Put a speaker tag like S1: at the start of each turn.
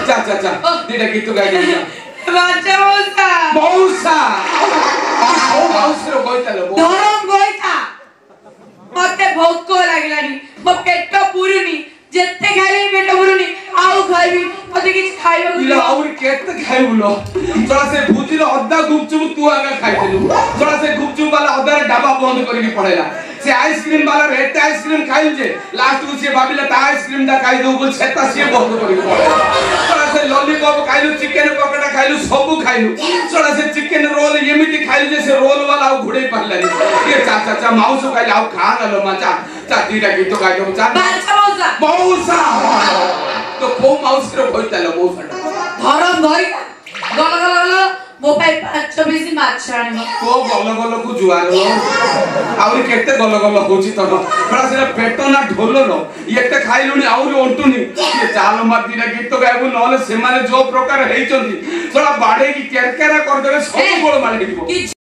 S1: जा जा जा दीटा गीत गाई दे
S2: बाचा
S1: मौसा मौसर गोइतालो
S2: धरम गोइता मते भोक लागलानी मो पेट पुरुनी जेते खाइले पेट पुरुनी आउ खाइबी मते किछ खाइबा
S1: इला और केते खाइबुलो तोरा से भुजिलो अद्धा गुपचुप तू आगा खाइदेलु तोरा से गुपचुप वाला अद्धा डब्बा बंद करिक पड़ेला से आइसक्रीम वाला रेट आइसक्रीम खाइल जे लास्ट को से भाबिला ता आइसक्रीम दा खाइ दो बोल सेता से बंद करिक पड़ेला तोरा से लॉलीपॉप खाइलु चिकन पकोड़ा खाइलु सब खाइलु तोरा से चिकन रोल एमिति खाइलु जे से रोल वाला घुड़े पड़लानी ये चाचा चा माउस खाइल आउ खा गलो माचा चाटीटा गीत गाइ दो चा
S2: बाचा
S1: मौसा तो को माउस रो होइतालो मौसा
S2: धरम गोइता गल गल गल मो पाइ 24 माछ आनी
S1: को गल गल को जुआर आउरी केते गल गल होची तनो बड़ा से पेट ना ढोलो नो एकटे खाइलुनी आउरी ओंटुनी ये चाल मार दिना गीत गायबु नले से माने जो प्रकार हेइचंती थोड़ा बाडे की केरकेरा कर देबे सब गोल मार दिबो